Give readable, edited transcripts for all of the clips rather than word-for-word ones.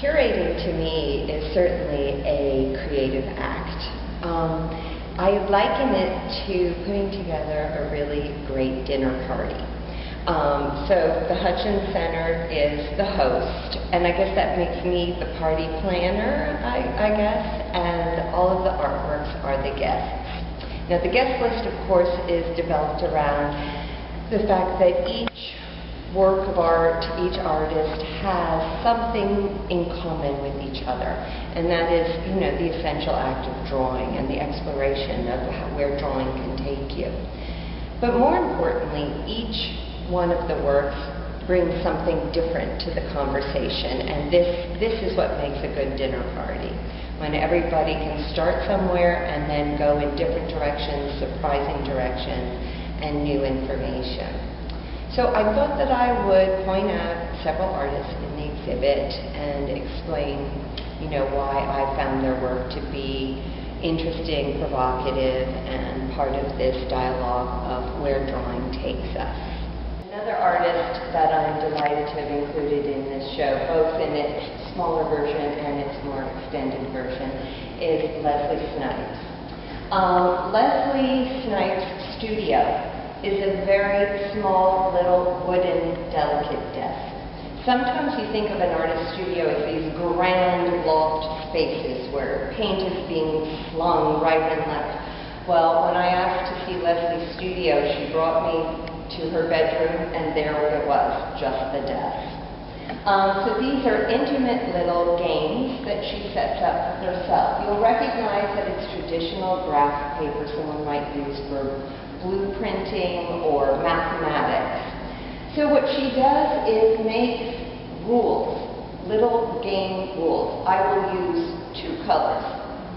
Curating to me is certainly a creative act. I liken it to putting together a really great dinner party. So the Hudgens Center is the host, and I guess that makes me the party planner, I guess, and all of the artworks are the guests. Now the guest list, of course, is developed around the fact that each work of art, each artist has something in common with each other, and that is, the essential act of drawing and the exploration of where drawing can take you. But more importantly, each one of the works brings something different to the conversation, and this is what makes a good dinner party, when everybody can start somewhere and then go in different directions, surprising directions, and new information. So I thought that I would point out several artists in the exhibit and explain, why I found their work to be interesting, provocative, and part of this dialogue of where drawing takes us. Another artist that I'm delighted to have included in this show, both in its smaller version and its more extended version, is Leslie Snipes. Leslie Snipes' studio is a very small, little, wooden, delicate desk. Sometimes you think of an artist's studio as these grand, loft spaces where paint is being slung right and left. Well, when I asked to see Leslie's studio, she brought me to her bedroom, and there it was, just the desk. So these are intimate little games that she sets up herself. You'll recognize that it's traditional graph paper someone might use for blueprinting or mathematics. So what she does is makes rules, little game rules. I will use 2 colors.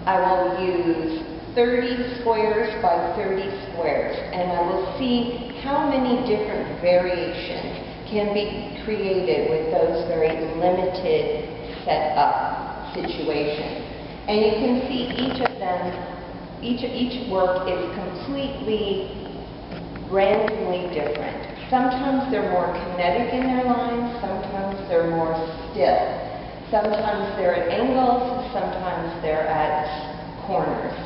I will use 30 squares by 30 squares, and I will see how many different variations can be created with those very limited set up situations. And you can see each of them, each work is completely randomly different. Sometimes they're more kinetic in their lines, sometimes they're more still. Sometimes they're at angles, sometimes they're at corners.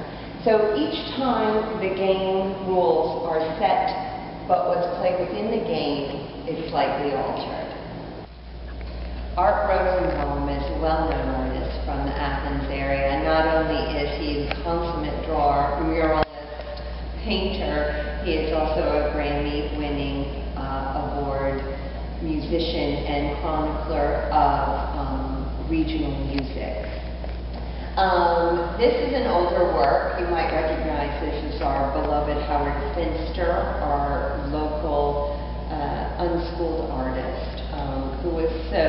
So each time the game rules are set, but what's played within the game is slightly altered. Art Rosenbaum is a well-known artist from the Athens area. Not only is he a consummate drawer, muralist, painter, he is also a Grammy-winning award musician and chronicler of regional music. This is an older work. You might recognize this as our beloved Howard Finster, our local unschooled artist, who was so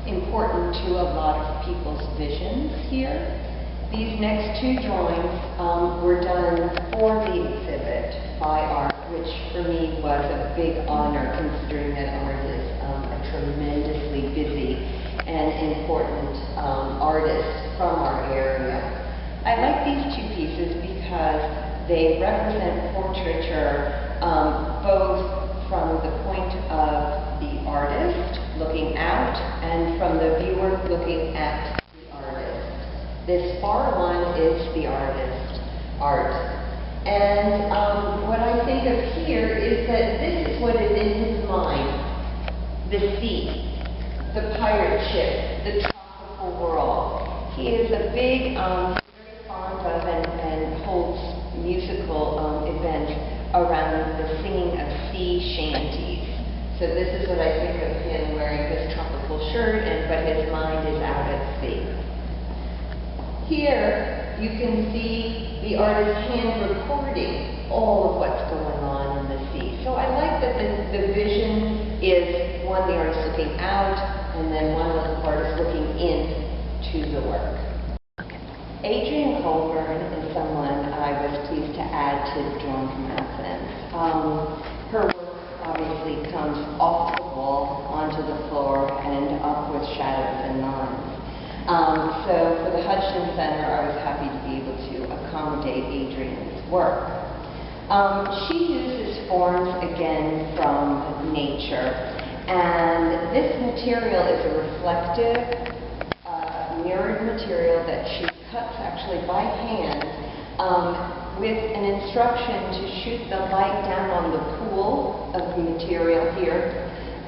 important to a lot of people's visions here. These next 2 drawings were done for the exhibit by Art, which for me was a big honor, considering that Art is a tremendously busy and important artist from our area. I like these 2 pieces because they represent portraiture both from the point of the artist looking out and from the viewer looking at the artist. This far one is the artist, Art. And what I think of here is that this is what is in his mind: the sea, the pirate ship, the tropical world. He is a big, very fond of and holds musical events around the singing of sea shanties. So this is what I think of him wearing his tropical shirt, but his mind is out at sea. Here you can see the artist's hand recording all of what's going on in the sea. So I like that the vision is one, the artist looking out, and then one of the artists looking in to the work. Adrienne Colburn is someone I was pleased to add to Drawn from Athens. Her work obviously comes off the wall, onto the floor, and up with shadows and lines. So for the Hudgens Center, I was happy to be able to accommodate Adrienne's work. She uses forms, again, from nature, and this material is a reflective mirrored material that she cuts actually by hand with an instruction to shoot the light down on the pool of the material here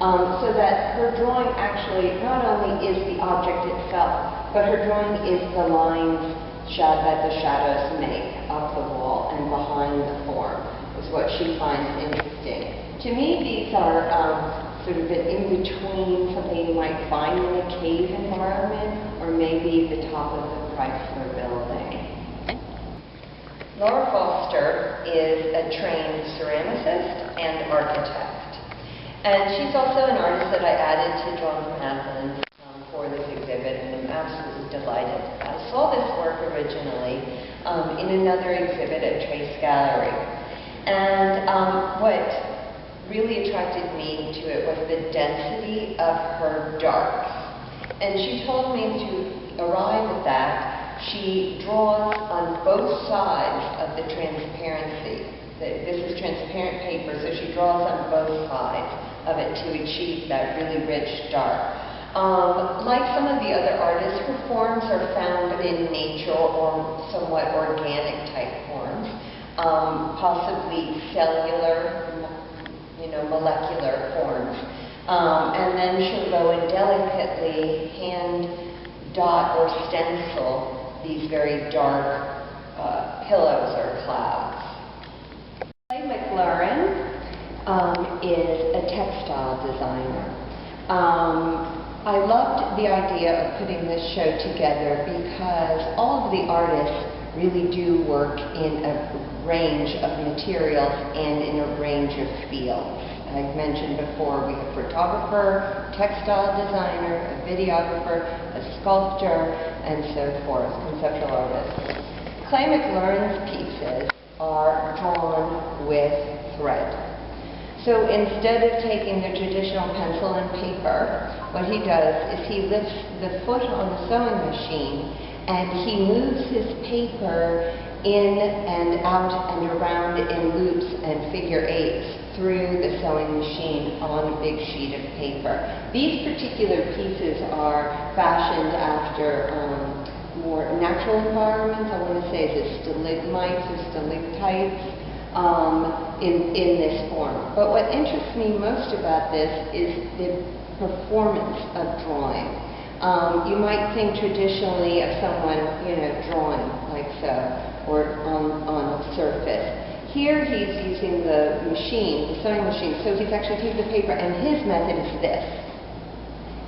so that her drawing actually not only is the object itself, but her drawing is the lines that the shadows make of the wall and behind the form, is what she finds interesting. To me, these are sort of in between something you might find in a cave environment or maybe the top of the Chrysler building. Laura Foster is a trained ceramicist and architect. And she's also an artist that I added to Drawn from Athens for this exhibit, and I'm absolutely delighted. I saw this work originally in another exhibit at Trace Gallery. And what really attracted me to it was the density of her darks. And she told me to arrive at that, she draws on both sides of the transparency. This is transparent paper, so she draws on both sides of it to achieve that really rich dark. Like some of the other artists, her forms are found in nature or somewhat organic type forms, possibly cellular, molecular forms. And then she'll go and delicately hand dot or stencil these very dark pillows or clouds. Clay McLaren is a textile designer. I loved the idea of putting this show together because all of the artists really do work in a range of materials and in a range of fields. I've mentioned before, we have a photographer, textile designer, a videographer, a sculptor, and so forth, conceptual artists. Clay McLaren's pieces are drawn with thread. So instead of taking the traditional pencil and paper, what he does is he lifts the foot on the sewing machine and he moves his paper in and out and around in loops and figure eights through the sewing machine on a big sheet of paper. These particular pieces are fashioned after more natural environments. I want to say the stalagmites or stalactites in this form. But what interests me most about this is the performance of drawing. You might think traditionally of someone, drawing like so, or on a surface. Here he's using the machine, the sewing machine, so he's actually taking the paper, and his method is this.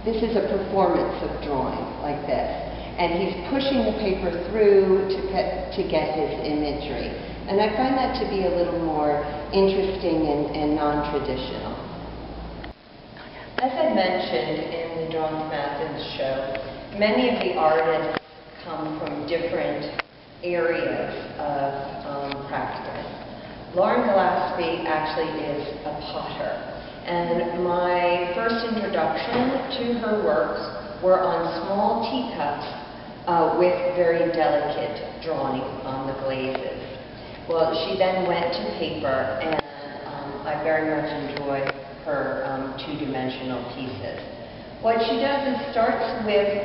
This is a performance of drawing, like this. And he's pushing the paper through to get his imagery. And I find that to be a little more interesting and non-traditional. As I mentioned in the Drawn from Athens show, many of the artists come from different areas of practice. Lauren Gillespie actually is a potter, and my first introduction to her works were on small teacups with very delicate drawing on the glazes. Well, she then went to paper, and I very much enjoy her two-dimensional pieces. What she does is starts with,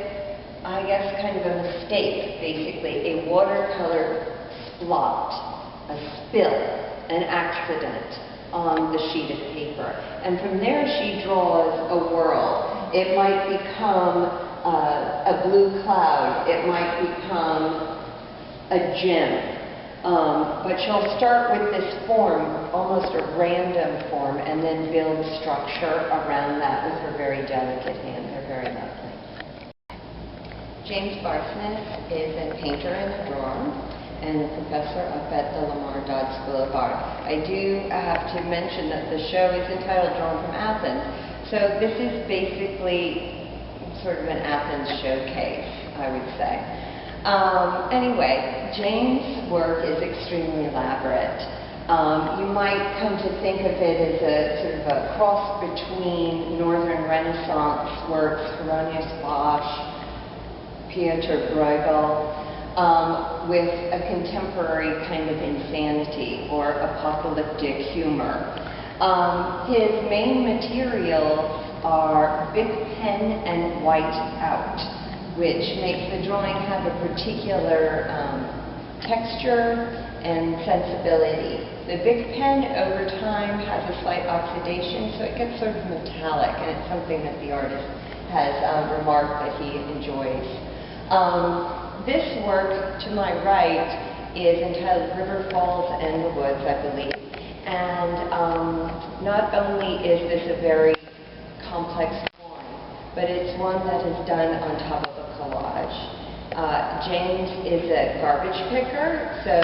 I guess, kind of a mistake, basically, a watercolor splot, a spill, an accident on the sheet of paper. And from there she draws a world. It might become a blue cloud. It might become a gem. But she'll start with this form, almost a random form, and then build structure around that with her very delicate hand. They're very lovely. James Barsness is a painter and a drawer, and a professor up at the Lamar Dodd School of Art. I do have to mention that the show is entitled Drawn from Athens, so this is basically sort of an Athens showcase, I would say. Anyway, James' work is extremely elaborate. You might come to think of it as a sort of a cross between Northern Renaissance works, Hieronymus Bosch, Pieter Bruegel, with a contemporary kind of insanity or apocalyptic humor. His main materials are Bic pen and white out. which makes the drawing have a particular texture and sensibility. The Bic pen over time has a slight oxidation, so it gets sort of metallic, and it's something that the artist has remarked that he enjoys. This work to my right is entitled River Falls and the Woods, I believe. And not only is this a very complex drawing, but it's one that is done on top of a collage. James is a garbage picker, so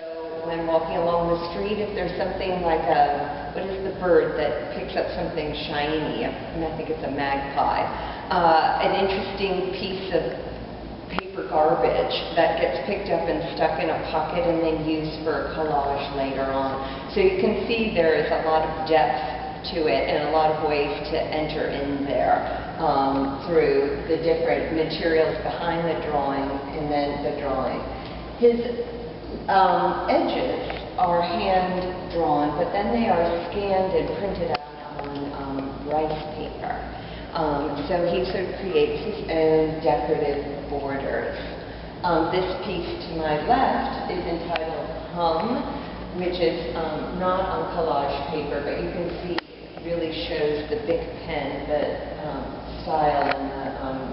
when walking along the street, if there's something like what is the bird that picks up something shiny? I think it's a magpie. An interesting piece of paper garbage that gets picked up and stuck in a pocket and then used for collage later on. So you can see there is a lot of depth to it and a lot of ways to enter in there through the different materials behind the drawing and then the drawing. His edges are hand-drawn, but then they are scanned and printed out on rice paper. So he sort of creates his own decorative borders. This piece to my left is entitled Hum, which is not on collage paper, but you can see it really shows the Bic pen, the style and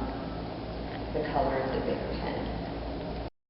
the color of the Bic pen.